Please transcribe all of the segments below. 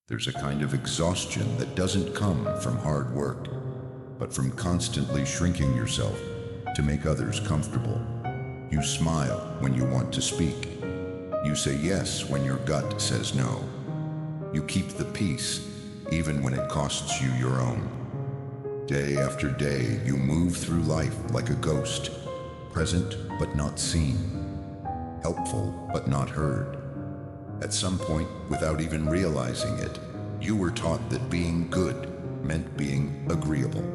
There's a kind of exhaustion that doesn't come from hard work, but from constantly shrinking yourself to make others comfortable. You smile when you want to speak. You say yes when your gut says no. You keep the peace, even when it costs you your own. Day after day, you move through life like a ghost, present but not seen, helpful but not heard. At some point, without even realizing it, you were taught that being good meant being agreeable.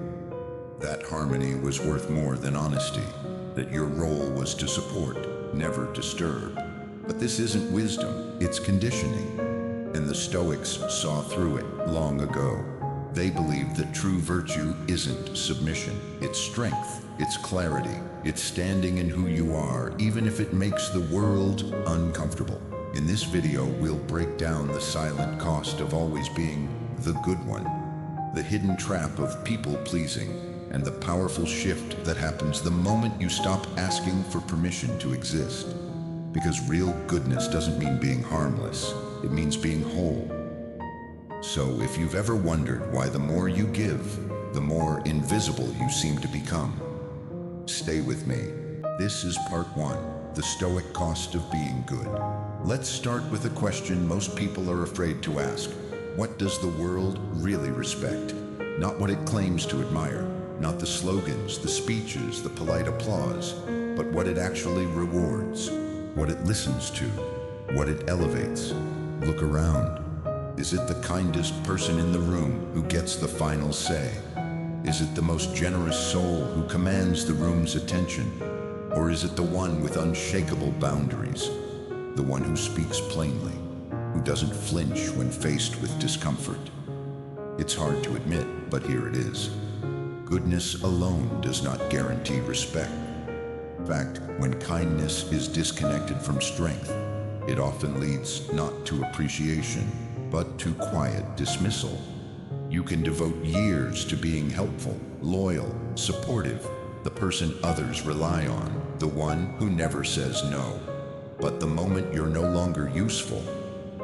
That harmony was worth more than honesty, that your role was to support, never disturb. But this isn't wisdom, it's conditioning. And the Stoics saw through it long ago. They believed that true virtue isn't submission, it's strength, it's clarity, it's standing in who you are, even if it makes the world uncomfortable. In this video, we'll break down the silent cost of always being the good one, the hidden trap of people-pleasing, and the powerful shift that happens the moment you stop asking for permission to exist. Because real goodness doesn't mean being harmless, it means being whole. So if you've ever wondered why the more you give, the more invisible you seem to become, stay with me. This is part 1, the Stoic cost of being good. Let's start with a question most people are afraid to ask. What does the world really respect? Not what it claims to admire, not the slogans, the speeches, the polite applause, but what it actually rewards, what it listens to, what it elevates. Look around. Is it the kindest person in the room who gets the final say? Is it the most generous soul who commands the room's attention? Or is it the one with unshakable boundaries? The one who speaks plainly, who doesn't flinch when faced with discomfort? It's hard to admit, but here it is. Goodness alone does not guarantee respect. In fact, when kindness is disconnected from strength, it often leads not to appreciation, but to quiet dismissal. You can devote years to being helpful, loyal, supportive, the person others rely on, the one who never says no. But the moment you're no longer useful,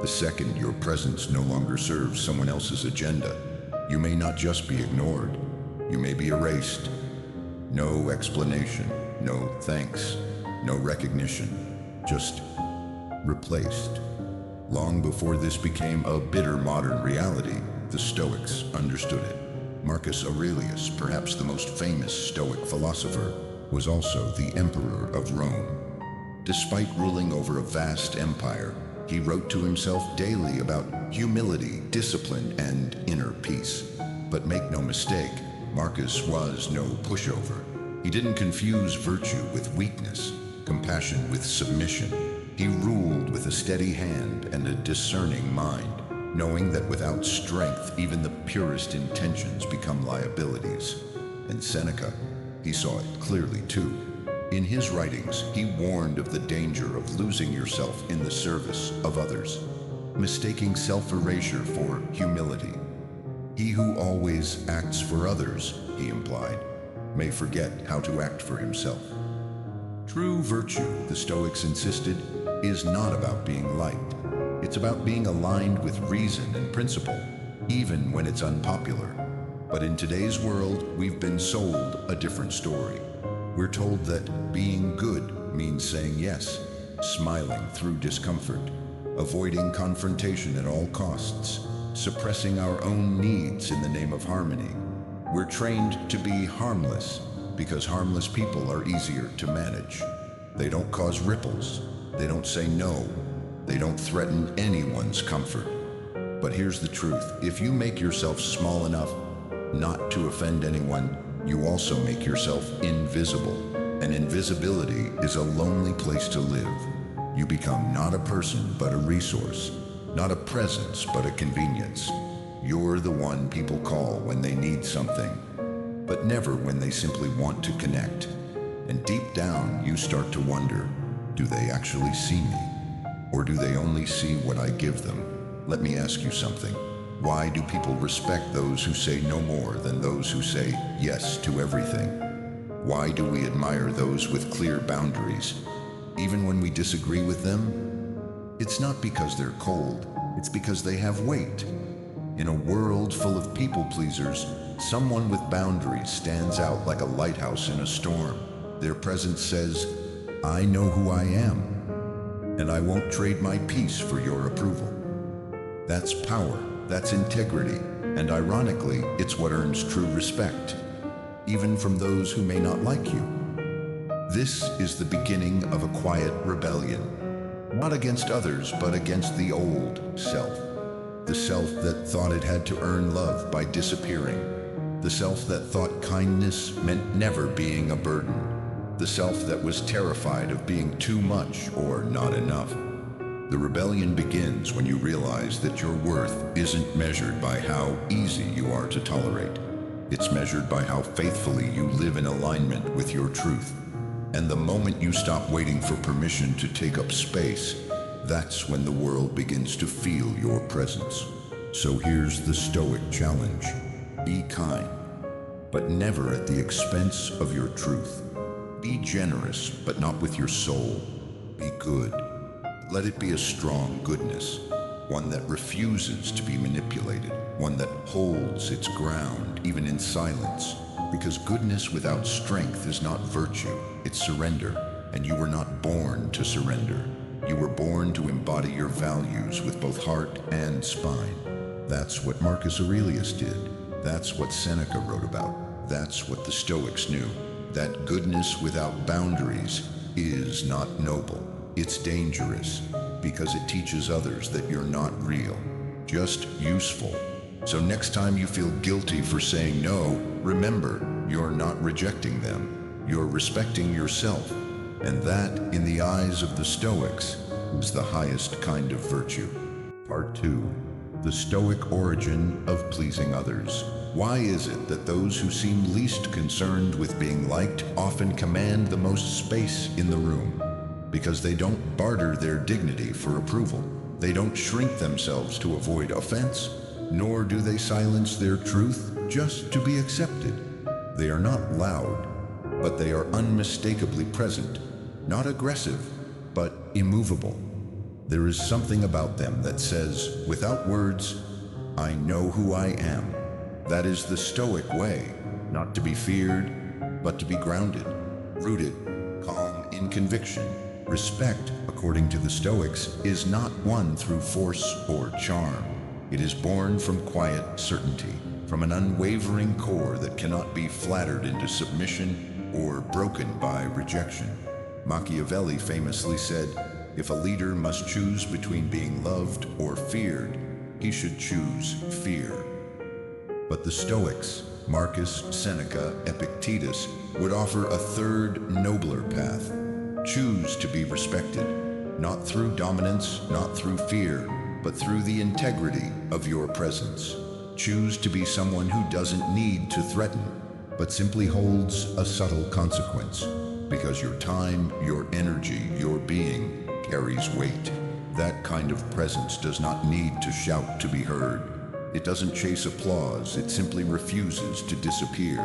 the second your presence no longer serves someone else's agenda, you may not just be ignored, you may be erased. No explanation, no thanks, no recognition, just replaced. Long before this became a bitter modern reality, the Stoics understood it. Marcus Aurelius, perhaps the most famous Stoic philosopher, was also the emperor of Rome. Despite ruling over a vast empire, he wrote to himself daily about humility, discipline, and inner peace. But make no mistake, Marcus was no pushover. He didn't confuse virtue with weakness, compassion with submission. He ruled with a steady hand and a discerning mind, knowing that without strength, even the purest intentions become liabilities. And Seneca, he saw it clearly too. In his writings, he warned of the danger of losing yourself in the service of others, mistaking self-erasure for humility. He who always acts for others, he implied, may forget how to act for himself. True virtue, the Stoics insisted, is not about being liked. It's about being aligned with reason and principle, even when it's unpopular. But in today's world, we've been sold a different story. We're told that being good means saying yes, smiling through discomfort, avoiding confrontation at all costs, suppressing our own needs in the name of harmony. We're trained to be harmless because harmless people are easier to manage. They don't cause ripples. They don't say no. They don't threaten anyone's comfort. But here's the truth. If you make yourself small enough not to offend anyone, you also make yourself invisible. And invisibility is a lonely place to live. You become not a person, but a resource. Not a presence, but a convenience. You're the one people call when they need something, but never when they simply want to connect. And deep down, you start to wonder, do they actually see me? Or do they only see what I give them? Let me ask you something. Why do people respect those who say no more than those who say yes to everything? Why do we admire those with clear boundaries, even when we disagree with them? It's not because they're cold, it's because they have weight. In a world full of people pleasers, someone with boundaries stands out like a lighthouse in a storm. Their presence says, "I know who I am, and I won't trade my peace for your approval." That's power, that's integrity, and ironically, it's what earns true respect, even from those who may not like you. This is the beginning of a quiet rebellion, not against others, but against the old self. The self that thought it had to earn love by disappearing. The self that thought kindness meant never being a burden. The self that was terrified of being too much or not enough. The rebellion begins when you realize that your worth isn't measured by how easy you are to tolerate. It's measured by how faithfully you live in alignment with your truth. And the moment you stop waiting for permission to take up space, that's when the world begins to feel your presence. So here's the Stoic challenge. Be kind, but never at the expense of your truth. Be generous, but not with your soul. Be good. Let it be a strong goodness, one that refuses to be manipulated, one that holds its ground even in silence. Because goodness without strength is not virtue, it's surrender. And you were not born to surrender. You were born to embody your values with both heart and spine. That's what Marcus Aurelius did. That's what Seneca wrote about. That's what the Stoics knew. That goodness without boundaries is not noble. It's dangerous because it teaches others that you're not real, just useful. So next time you feel guilty for saying no, remember, you're not rejecting them. You're respecting yourself. And that, in the eyes of the Stoics, is the highest kind of virtue. Part 2. The Stoic origin of pleasing others. Why is it that those who seem least concerned with being liked often command the most space in the room? Because they don't barter their dignity for approval. They don't shrink themselves to avoid offense, nor do they silence their truth just to be accepted. They are not loud, but they are unmistakably present. Not aggressive, but immovable. There is something about them that says, without words, "I know who I am." That is the Stoic way, not to be feared, but to be grounded, rooted, calm in conviction. Respect, according to the Stoics, is not won through force or charm. It is born from quiet certainty, from an unwavering core that cannot be flattered into submission or broken by rejection. Machiavelli famously said, "If a leader must choose between being loved or feared, he should choose fear." But the Stoics, Marcus, Seneca, Epictetus, would offer a third, nobler path. Choose to be respected, not through dominance, not through fear, but through the integrity of your presence. Choose to be someone who doesn't need to threaten, but simply holds a subtle consequence. Because your time, your energy, your being carries weight. That kind of presence does not need to shout to be heard. It doesn't chase applause, it simply refuses to disappear.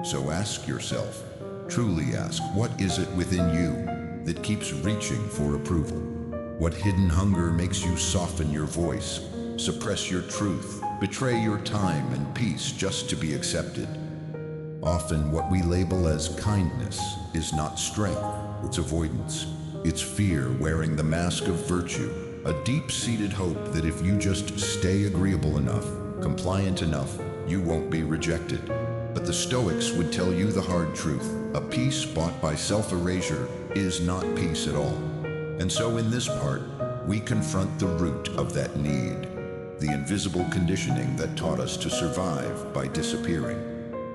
So ask yourself, truly ask, what is it within you that keeps reaching for approval? What hidden hunger makes you soften your voice, suppress your truth, betray your time and peace just to be accepted? Often what we label as kindness is not strength, it's avoidance. It's fear wearing the mask of virtue, a deep-seated hope that if you just stay agreeable enough, compliant enough, you won't be rejected. But the Stoics would tell you the hard truth. A peace bought by self-erasure is not peace at all. And so in this part, we confront the root of that need, the invisible conditioning that taught us to survive by disappearing.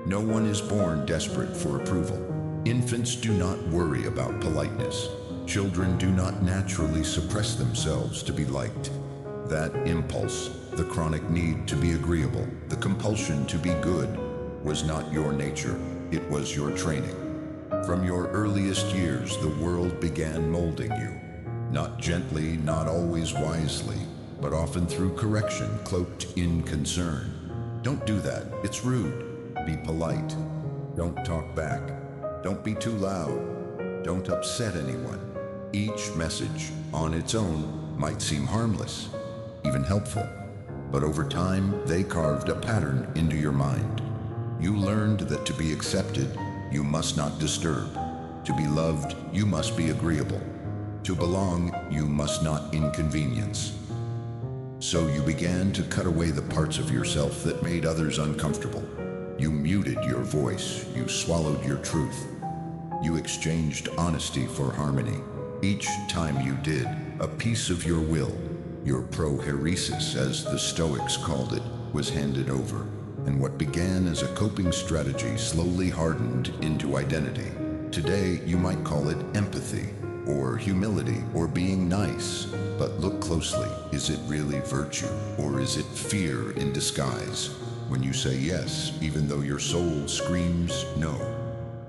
No one is born desperate for approval. Infants do not worry about politeness. Children do not naturally suppress themselves to be liked. That impulse, the chronic need to be agreeable, the compulsion to be good, was not your nature, it was your training. From your earliest years, the world began molding you. Not gently, not always wisely, but often through correction cloaked in concern. Don't do that, it's rude. Be polite. Don't talk back. Don't be too loud. Don't upset anyone. Each message, on its own, might seem harmless, even helpful. but over time they carved a pattern into your mind. You learned that to be accepted, you must not disturb. To be loved, you must be agreeable. To belong, you must not inconvenience. So you began to cut away the parts of yourself that made others uncomfortable. You muted your voice, you swallowed your truth. You exchanged honesty for harmony. Each time you did, a piece of your will, your prohairesis as the Stoics called it, was handed over. And what began as a coping strategy slowly hardened into identity. Today, you might call it empathy, or humility, or being nice. But look closely. Is it really virtue, or is it fear in disguise? When you say yes, even though your soul screams no.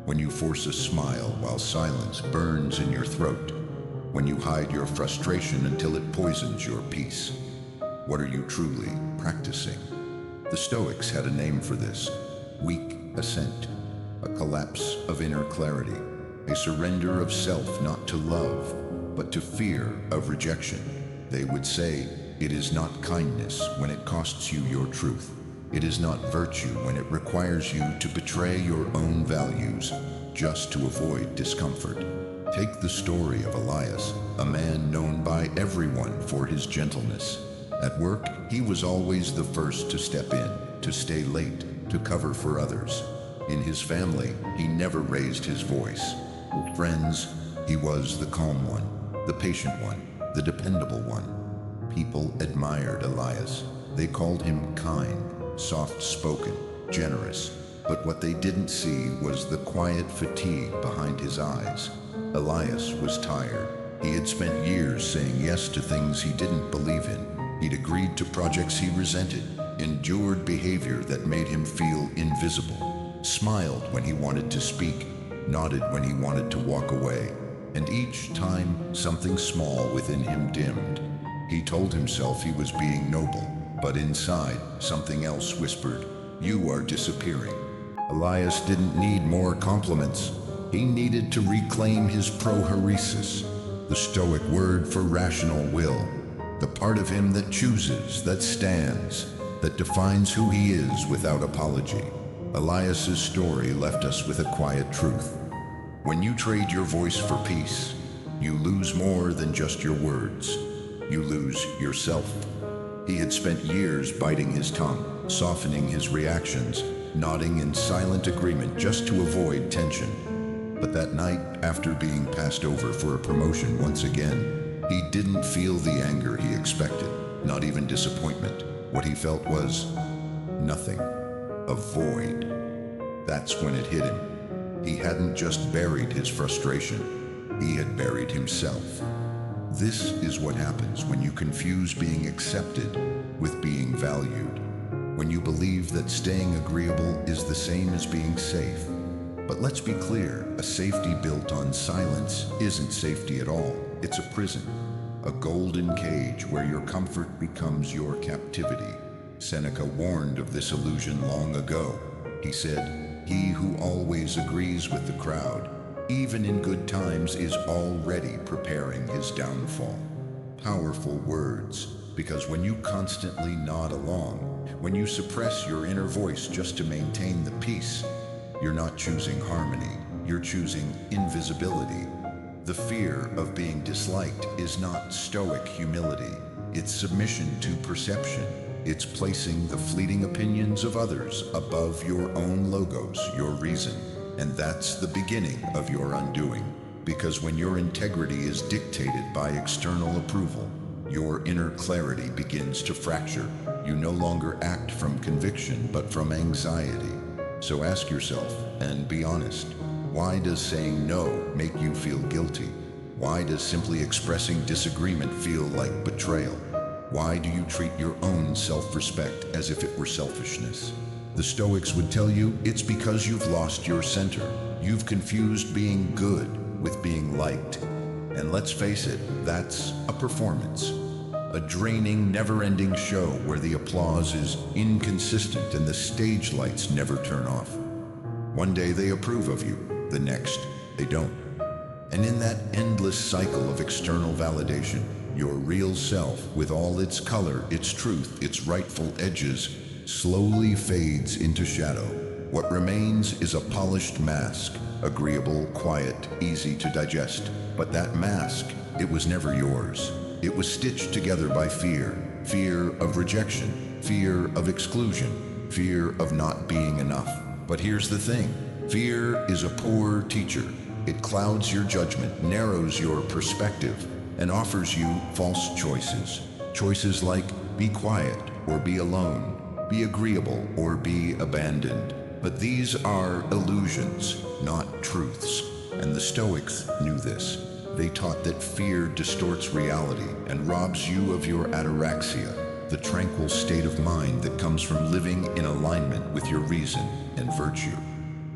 When you force a smile while silence burns in your throat. When you hide your frustration until it poisons your peace. What are you truly practicing? The Stoics had a name for this: weak assent, a collapse of inner clarity, a surrender of self not to love, but to fear of rejection. They would say, it is not kindness when it costs you your truth. It is not virtue when it requires you to betray your own values just to avoid discomfort. Take the story of Elias, a man known by everyone for his gentleness. At work, he was always the first to step in, to stay late, to cover for others. In his family, he never raised his voice. With friends, he was the calm one, the patient one, the dependable one. People admired Elias. They called him kind, soft-spoken, generous. But what they didn't see was the quiet fatigue behind his eyes. Elias was tired. He had spent years saying yes to things he didn't believe in. He'd agreed to projects he resented, endured behavior that made him feel invisible, smiled when he wanted to speak, nodded when he wanted to walk away. And each time, something small within him dimmed. He told himself he was being noble, but inside, something else whispered, "You are disappearing." Elias didn't need more compliments. He needed to reclaim his prohairesis, the Stoic word for rational will, the part of him that chooses, that stands, that defines who he is without apology. Elias's story left us with a quiet truth. When you trade your voice for peace, you lose more than just your words. You lose yourself. He had spent years biting his tongue, softening his reactions, nodding in silent agreement just to avoid tension. But that night, after being passed over for a promotion once again, he didn't feel the anger he expected, not even disappointment. What he felt was nothing, a void. That's when it hit him. He hadn't just buried his frustration, he had buried himself. This is what happens when you confuse being accepted with being valued. When you believe that staying agreeable is the same as being safe. But let's be clear, a safety built on silence isn't safety at all. It's a prison, a golden cage where your comfort becomes your captivity. Seneca warned of this illusion long ago. He said, "He who always agrees with the crowd, even in good times, is already preparing his downfall." Powerful words, because when you constantly nod along, when you suppress your inner voice just to maintain the peace, you're not choosing harmony, you're choosing invisibility. The fear of being disliked is not Stoic humility. It's submission to perception. It's placing the fleeting opinions of others above your own logos, your reason. And that's the beginning of your undoing. Because when your integrity is dictated by external approval, your inner clarity begins to fracture. You no longer act from conviction, but from anxiety. So ask yourself, and be honest, why does saying no make you feel guilty? Why does simply expressing disagreement feel like betrayal? Why do you treat your own self-respect as if it were selfishness? The Stoics would tell you it's because you've lost your center. You've confused being good with being liked. And let's face it, that's a performance. A draining, never-ending show where the applause is inconsistent and the stage lights never turn off. One day they approve of you, the next they don't. And in that endless cycle of external validation, Your real self, with all its color, its truth, its rightful edges, slowly fades into shadow. What remains is a polished mask, agreeable, quiet, easy to digest. But that mask, it was never yours. It was stitched together by fear. Fear of rejection, fear of exclusion, fear of not being enough. But here's the thing. Fear is a poor teacher. It clouds your judgment, narrows your perspective, and offers you false choices. Choices like be quiet or be alone, be agreeable or be abandoned. But these are illusions, not truths. And the Stoics knew this. They taught that fear distorts reality and robs you of your ataraxia, the tranquil state of mind that comes from living in alignment with your reason and virtue.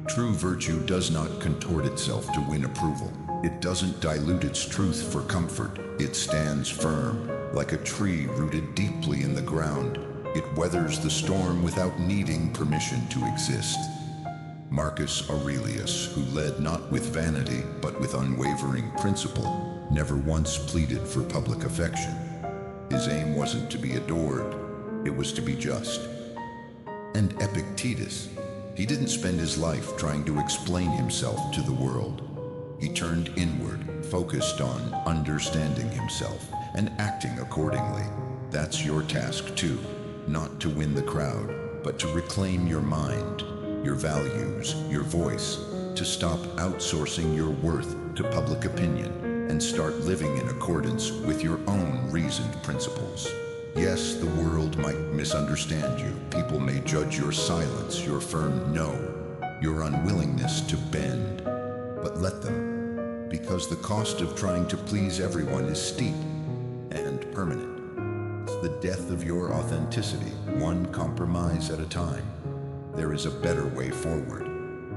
True virtue does not contort itself to win approval. It doesn't dilute its truth for comfort. It stands firm, like a tree rooted deeply in the ground. It weathers the storm without needing permission to exist. Marcus Aurelius, who led not with vanity, but with unwavering principle, never once pleaded for public affection. His aim wasn't to be adored, it was to be just. And Epictetus, he didn't spend his life trying to explain himself to the world. He turned inward, focused on understanding himself and acting accordingly. That's your task too, not to win the crowd, but to reclaim your mind, your values, your voice, to stop outsourcing your worth to public opinion and start living in accordance with your own reasoned principles. Yes, the world might misunderstand you. People may judge your silence, your firm no, your unwillingness to bend. But let them, because the cost of trying to please everyone is steep and permanent. It's the death of your authenticity, one compromise at a time. There is a better way forward,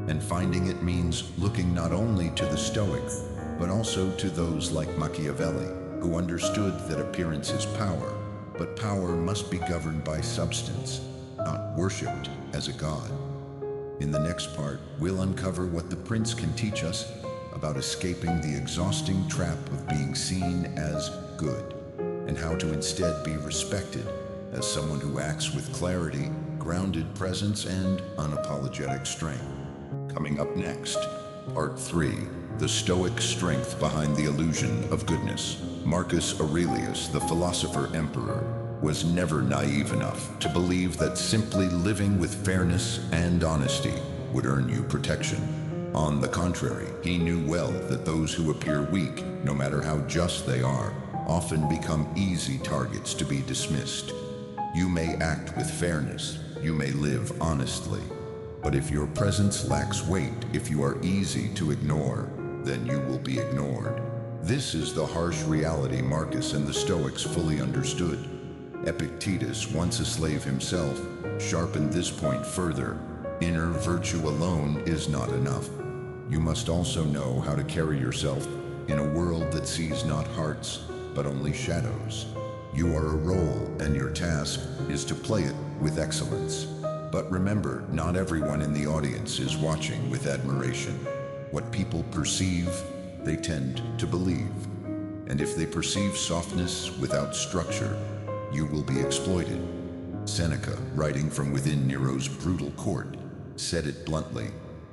and finding it means looking not only to the Stoics, but also to those like Machiavelli, who understood that appearance is power, but power must be governed by substance, not worshipped as a god. In the next part, we'll uncover what the prince can teach us about escaping the exhausting trap of being seen as good, and how to instead be respected as someone who acts with clarity, grounded presence, and unapologetic strength. Coming up next, Part 3, the Stoic Strength Behind the Illusion of Goodness. Marcus Aurelius, the philosopher emperor, was never naive enough to believe that simply living with fairness and honesty would earn you protection. On the contrary, he knew well that those who appear weak, no matter how just they are, often become easy targets to be dismissed. You may act with fairness, you may live honestly, but if your presence lacks weight, if you are easy to ignore, then you will be ignored. This is the harsh reality Marcus and the Stoics fully understood. Epictetus, once a slave himself, sharpened this point further. Inner virtue alone is not enough. You must also know how to carry yourself in a world that sees not hearts, but only shadows. You are a role, and your task is to play it with excellence. But remember, not everyone in the audience is watching with admiration. What people perceive, they tend to believe. And if they perceive softness without structure, you will be exploited. Seneca, writing from within Nero's brutal court, said it bluntly: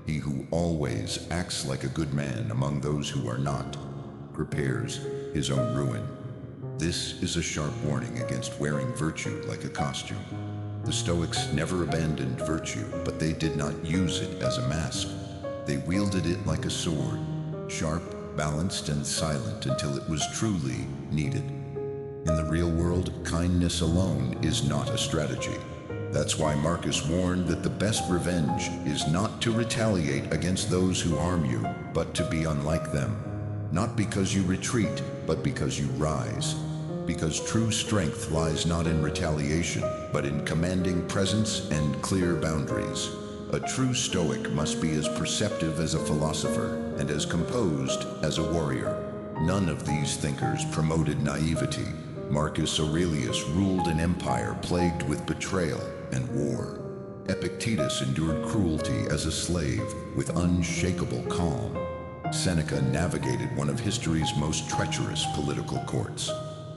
"He who always acts like a good man among those who are not, prepares his own ruin." This is a sharp warning against wearing virtue like a costume. The Stoics never abandoned virtue, but they did not use it as a mask. They wielded it like a sword, sharp, balanced, and silent until it was truly needed. In the real world, kindness alone is not a strategy. That's why Marcus warned that the best revenge is not to retaliate against those who harm you, but to be unlike them. Not because you retreat, but because you rise. Because true strength lies not in retaliation, but in commanding presence and clear boundaries. A true Stoic must be as perceptive as a philosopher and as composed as a warrior. None of these thinkers promoted naivety. Marcus Aurelius ruled an empire plagued with betrayal and war. Epictetus endured cruelty as a slave with unshakable calm. Seneca navigated one of history's most treacherous political courts.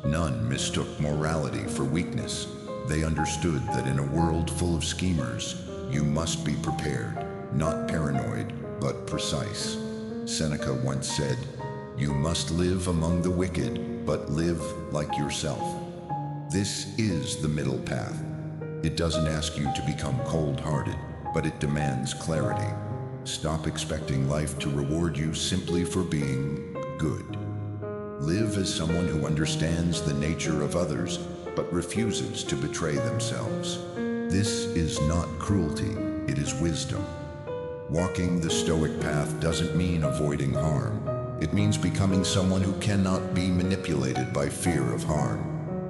None mistook morality for weakness. They understood that in a world full of schemers, you must be prepared, not paranoid, but precise. Seneca once said, "You must live among the wicked, but live like yourself." This is the middle path. It doesn't ask you to become cold-hearted, but it demands clarity. Stop expecting life to reward you simply for being good. Live as someone who understands the nature of others, but refuses to betray themselves. This is not cruelty, it is wisdom. Walking the Stoic path doesn't mean avoiding harm. It means becoming someone who cannot be manipulated by fear of harm.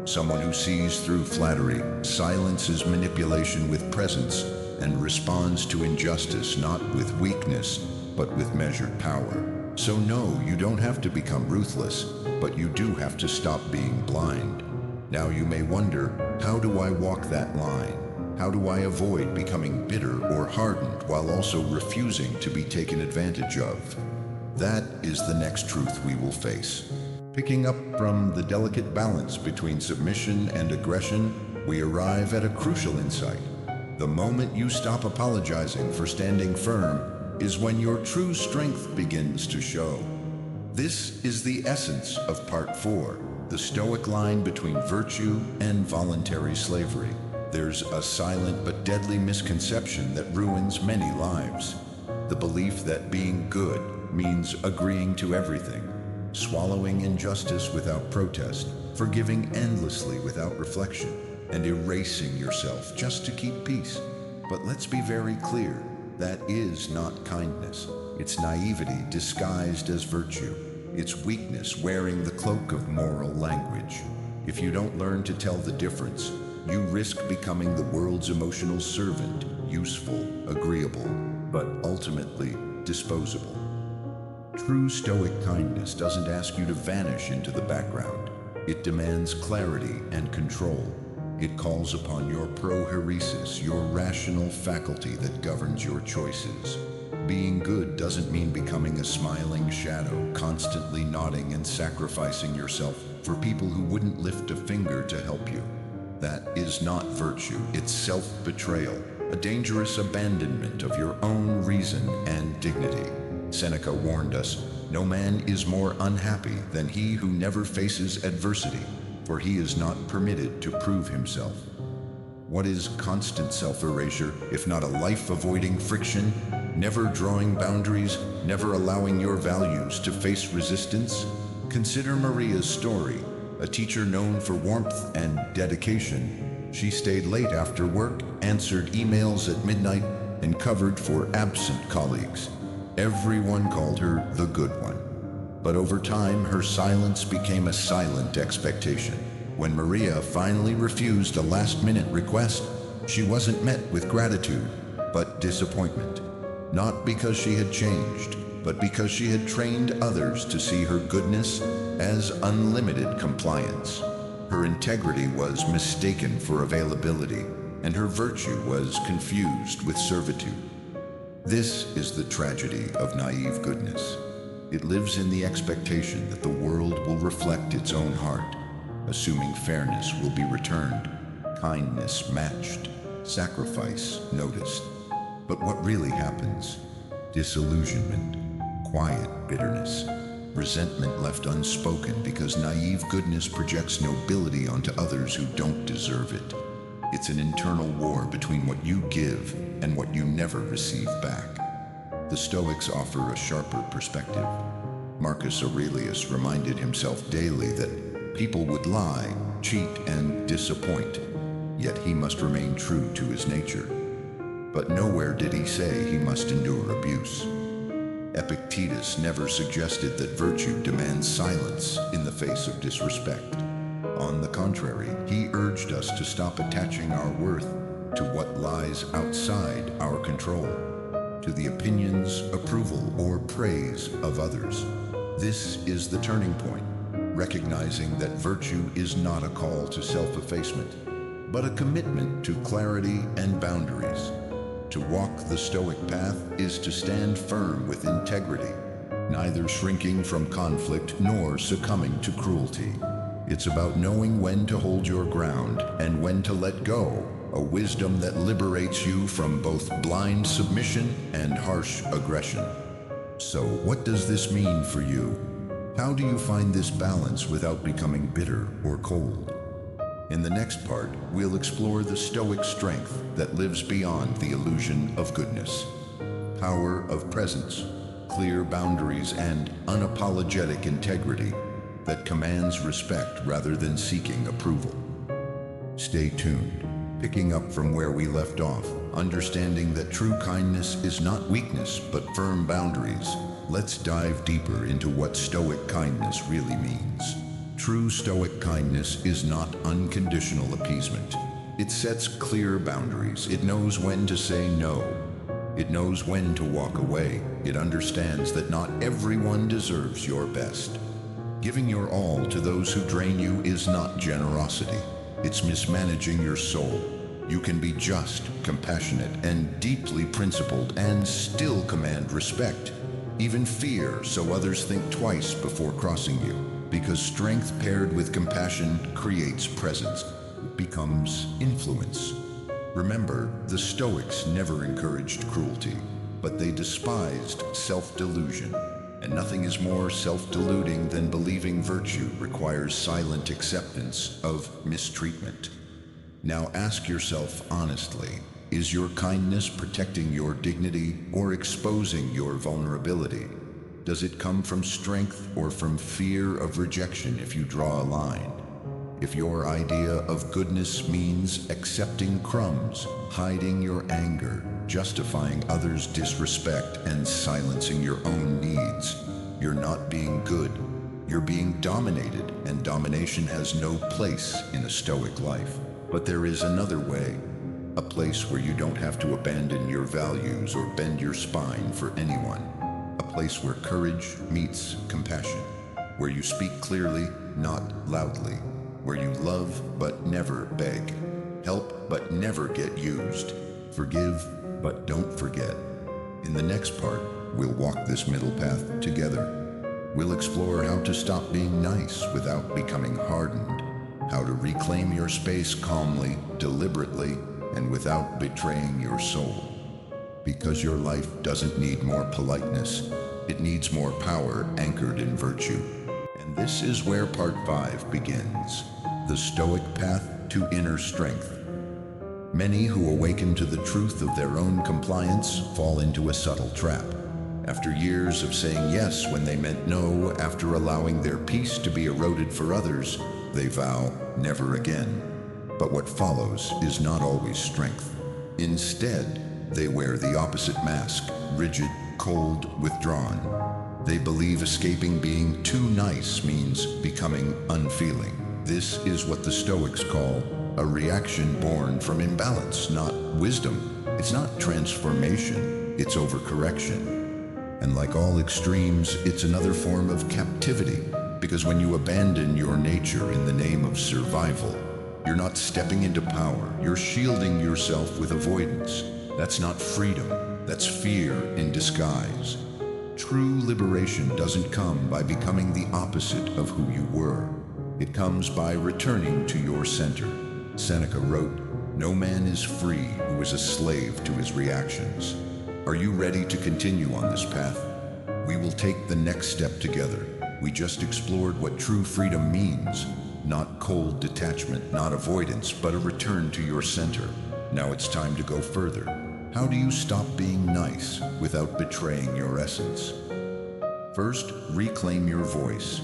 Someone who sees through flattery, silences manipulation with presence, and responds to injustice not with weakness, but with measured power. So no, you don't have to become ruthless, but you do have to stop being blind. Now you may wonder, how do I walk that line? How do I avoid becoming bitter or hardened while also refusing to be taken advantage of? That is the next truth we will face. Picking up from the delicate balance between submission and aggression, we arrive at a crucial insight. The moment you stop apologizing for standing firm is when your true strength begins to show. This is the essence of Part 4, the Stoic line between virtue and voluntary slavery. There's a silent but deadly misconception that ruins many lives. The belief that being good means agreeing to everything, swallowing injustice without protest, forgiving endlessly without reflection, and erasing yourself just to keep peace. But let's be very clear, that is not kindness. It's naivety disguised as virtue. It's weakness wearing the cloak of moral language. If you don't learn to tell the difference, you risk becoming the world's emotional servant, useful, agreeable, but ultimately disposable. True Stoic kindness doesn't ask you to vanish into the background. It demands clarity and control. It calls upon your prohairesis, your rational faculty that governs your choices. Being good doesn't mean becoming a smiling shadow, constantly nodding and sacrificing yourself for people who wouldn't lift a finger to help you. That is not virtue, it's self-betrayal, a dangerous abandonment of your own reason and dignity. Seneca warned us, "No man is more unhappy than he who never faces adversity, for he is not permitted to prove himself." What is constant self-erasure, if not a life-avoiding friction, never drawing boundaries, never allowing your values to face resistance? Consider Maria's story, a teacher known for warmth and dedication. She stayed late after work, answered emails at midnight, and covered for absent colleagues. Everyone called her the good one. But over time, her silence became a silent expectation. When Maria finally refused a last-minute request, she wasn't met with gratitude, but disappointment. Not because she had changed, but because she had trained others to see her goodness as unlimited compliance. Her integrity was mistaken for availability, and her virtue was confused with servitude. This is the tragedy of naive goodness. It lives in the expectation that the world will reflect its own heart, assuming fairness will be returned, kindness matched, sacrifice noticed. But what really happens? Disillusionment, quiet bitterness, resentment left unspoken because naive goodness projects nobility onto others who don't deserve it. It's an internal war between what you give and what you never receive back. The Stoics offer a sharper perspective. Marcus Aurelius reminded himself daily that people would lie, cheat, and disappoint, yet he must remain true to his nature. But nowhere did he say he must endure abuse. Epictetus never suggested that virtue demands silence in the face of disrespect. On the contrary, he urged us to stop attaching our worth to what lies outside our control, to the opinions, approval, or praise of others. This is the turning point, recognizing that virtue is not a call to self-effacement, but a commitment to clarity and boundaries. To walk the Stoic path is to stand firm with integrity, neither shrinking from conflict nor succumbing to cruelty. It's about knowing when to hold your ground and when to let go, a wisdom that liberates you from both blind submission and harsh aggression. So, what does this mean for you? How do you find this balance without becoming bitter or cold? In the next part, we'll explore the Stoic strength that lives beyond the illusion of goodness. Power of presence, clear boundaries, and unapologetic integrity that commands respect rather than seeking approval. Stay tuned, picking up from where we left off, understanding that true kindness is not weakness but firm boundaries. Let's dive deeper into what Stoic kindness really means. True Stoic kindness is not unconditional appeasement. It sets clear boundaries. It knows when to say no. It knows when to walk away. It understands that not everyone deserves your best. Giving your all to those who drain you is not generosity. It's mismanaging your soul. You can be just, compassionate, and deeply principled and still command respect, even fear, so others think twice before crossing you. Because strength paired with compassion creates presence. It becomes influence. Remember, the Stoics never encouraged cruelty, but they despised self-delusion. And nothing is more self-deluding than believing virtue requires silent acceptance of mistreatment. Now ask yourself honestly, is your kindness protecting your dignity or exposing your vulnerability? Does it come from strength or from fear of rejection if you draw a line? If your idea of goodness means accepting crumbs, hiding your anger, justifying others' disrespect, and silencing your own needs, you're not being good. You're being dominated, and domination has no place in a Stoic life. But there is another way, a place where you don't have to abandon your values or bend your spine for anyone. A place where courage meets compassion, where you speak clearly, not loudly, where you love but never beg, help but never get used, forgive but don't forget. In the next part, we'll walk this middle path together. We'll explore how to stop being nice without becoming hardened, how to reclaim your space calmly, deliberately, and without betraying your soul. Because your life doesn't need more politeness, it needs more power anchored in virtue. And this is where part 5 begins, the Stoic path to inner strength. Many who awaken to the truth of their own compliance fall into a subtle trap. After years of saying yes when they meant no, after allowing their peace to be eroded for others, they vow never again. But what follows is not always strength. Instead, they wear the opposite mask, rigid, cold, withdrawn. They believe escaping being too nice means becoming unfeeling. This is what the Stoics call a reaction born from imbalance, not wisdom. It's not transformation, it's overcorrection. And like all extremes, it's another form of captivity, because when you abandon your nature in the name of survival, you're not stepping into power, you're shielding yourself with avoidance. That's not freedom, that's fear in disguise. True liberation doesn't come by becoming the opposite of who you were. It comes by returning to your center. Seneca wrote, "No man is free who is a slave to his reactions." Are you ready to continue on this path? We will take the next step together. We just explored what true freedom means. Not cold detachment, not avoidance, but a return to your center. Now it's time to go further. How do you stop being nice without betraying your essence? First, reclaim your voice.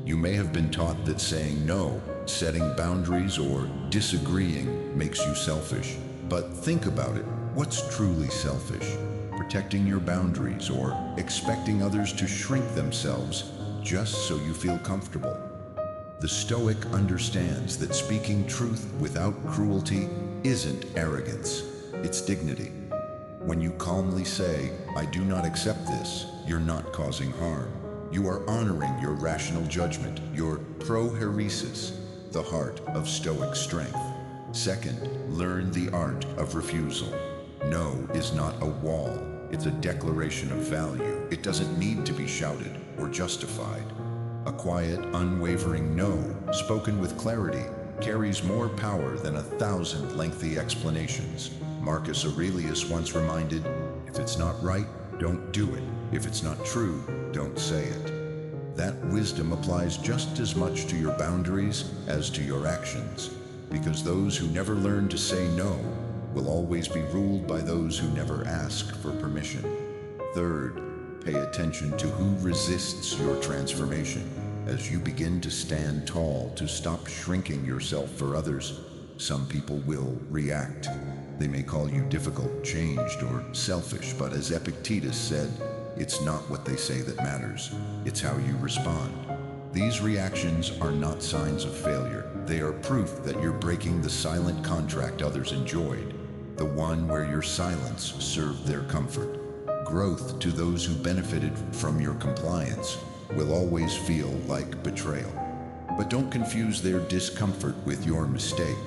You may have been taught that saying no, setting boundaries, or disagreeing makes you selfish. But think about it. What's truly selfish? Protecting your boundaries or expecting others to shrink themselves just so you feel comfortable? The Stoic understands that speaking truth without cruelty isn't arrogance, it's dignity. When you calmly say, "I do not accept this," you're not causing harm. You are honoring your rational judgment, your prohairesis, the heart of Stoic strength. Second, learn the art of refusal. No is not a wall, it's a declaration of value. It doesn't need to be shouted or justified. A quiet, unwavering no, spoken with clarity, carries more power than 1,000 lengthy explanations. Marcus Aurelius once reminded, if it's not right, don't do it. If it's not true, don't say it. That wisdom applies just as much to your boundaries as to your actions, because those who never learn to say no will always be ruled by those who never ask for permission. Third, pay attention to who resists your transformation. As you begin to stand tall, to stop shrinking yourself for others, some people will react. They may call you difficult, changed, or selfish, but as Epictetus said, it's not what they say that matters, it's how you respond. These reactions are not signs of failure. They are proof that you're breaking the silent contract others enjoyed, the one where your silence served their comfort. Growth to those who benefited from your compliance will always feel like betrayal. But don't confuse their discomfort with your mistake.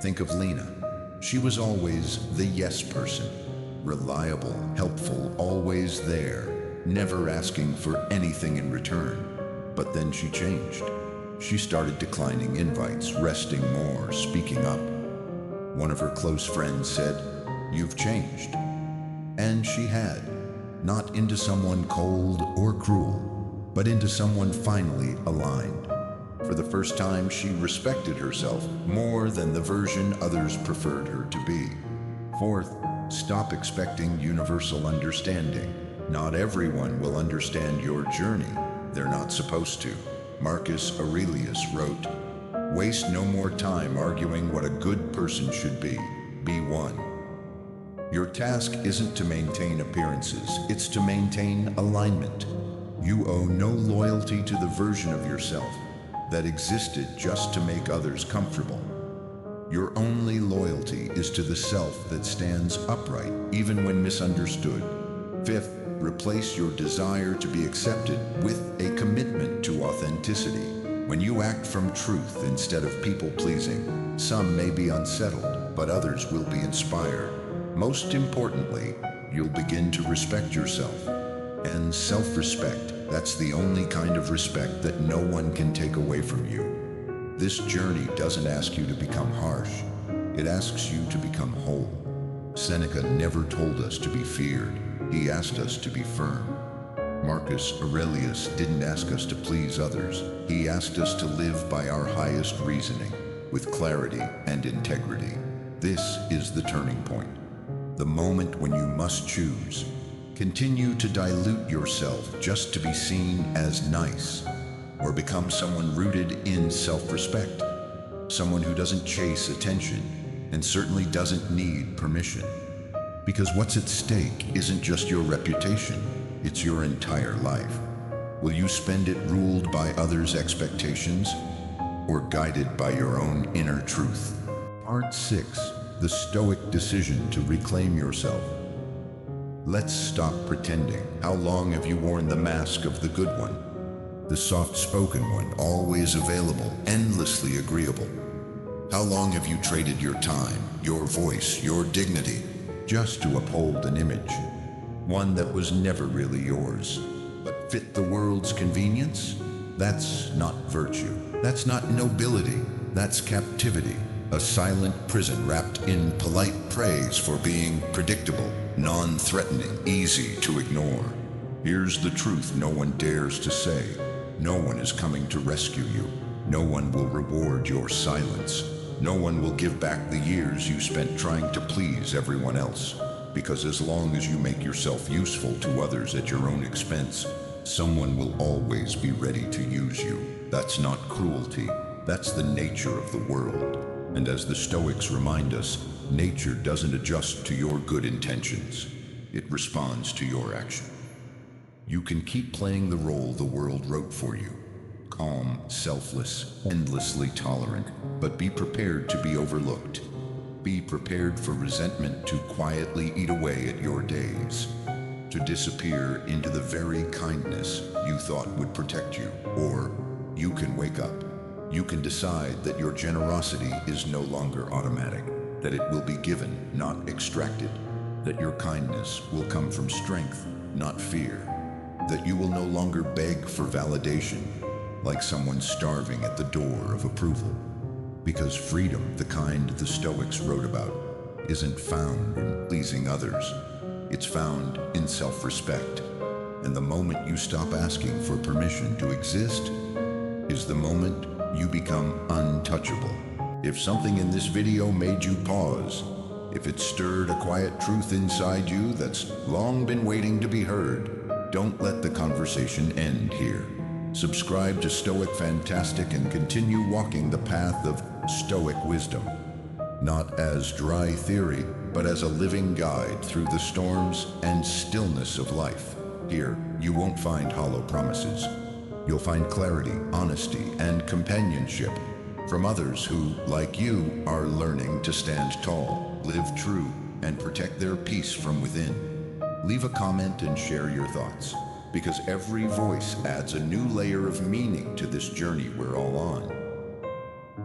Think of Lena. She was always the yes person. Reliable, helpful, always there, never asking for anything in return. But then she changed. She started declining invites, resting more, speaking up. One of her close friends said, "You've changed." And she had. Not into someone cold or cruel, but into someone finally aligned. For the first time, she respected herself more than the version others preferred her to be. Fourth, stop expecting universal understanding. Not everyone will understand your journey. They're not supposed to. Marcus Aurelius wrote, "Waste no more time arguing what a good person should be. Be one." Your task isn't to maintain appearances, it's to maintain alignment. You owe no loyalty to the version of yourself that existed just to make others comfortable. Your only loyalty is to the self that stands upright, even when misunderstood. Fifth, replace your desire to be accepted with a commitment to authenticity. When you act from truth instead of people-pleasing, some may be unsettled, but others will be inspired. Most importantly, you'll begin to respect yourself. And self-respect, that's the only kind of respect that no one can take away from you. This journey doesn't ask you to become harsh. It asks you to become whole. Seneca never told us to be feared. He asked us to be firm. Marcus Aurelius didn't ask us to please others. He asked us to live by our highest reasoning, with clarity and integrity. This is the turning point. The moment when you must choose. Continue to dilute yourself just to be seen as nice, or become someone rooted in self-respect, someone who doesn't chase attention and certainly doesn't need permission. Because what's at stake isn't just your reputation, it's your entire life. Will you spend it ruled by others' expectations or guided by your own inner truth? Part 6. The Stoic decision to reclaim yourself. Let's stop pretending. How long have you worn the mask of the good one? The soft-spoken one, always available, endlessly agreeable. How long have you traded your time, your voice, your dignity, just to uphold an image? One that was never really yours, but fit the world's convenience? That's not virtue. That's not nobility. That's captivity. A silent prison wrapped in polite praise for being predictable, non-threatening, easy to ignore. Here's the truth no one dares to say. No one is coming to rescue you. No one will reward your silence. No one will give back the years you spent trying to please everyone else. Because as long as you make yourself useful to others at your own expense, someone will always be ready to use you. That's not cruelty. That's the nature of the world. And as the Stoics remind us, nature doesn't adjust to your good intentions. It responds to your action. You can keep playing the role the world wrote for you. Calm, selfless, endlessly tolerant, but be prepared to be overlooked. Be prepared for resentment to quietly eat away at your days, to disappear into the very kindness you thought would protect you. Or you can wake up. You can decide that your generosity is no longer automatic, that it will be given, not extracted, that your kindness will come from strength, not fear, that you will no longer beg for validation. like someone starving at the door of approval. Because freedom, the kind the Stoics wrote about, isn't found in pleasing others. It's found in self-respect. And the moment you stop asking for permission to exist is the moment you become untouchable. If something in this video made you pause, if it stirred a quiet truth inside you that's long been waiting to be heard, don't let the conversation end here. Subscribe to Stoic Fantastic and continue walking the path of Stoic wisdom, not as dry theory, but as a living guide through the storms and stillness of life. Here, you won't find hollow promises. You'll find clarity, honesty, and companionship from others who, like you, are learning to stand tall, live true, and protect their peace from within. Leave a comment and share your thoughts, because every voice adds a new layer of meaning to this journey we're all on.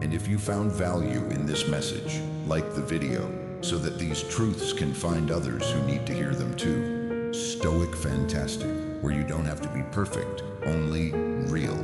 And if you found value in this message, like the video, so that these truths can find others who need to hear them too. Stoic Fantastic, where you don't have to be perfect, only real.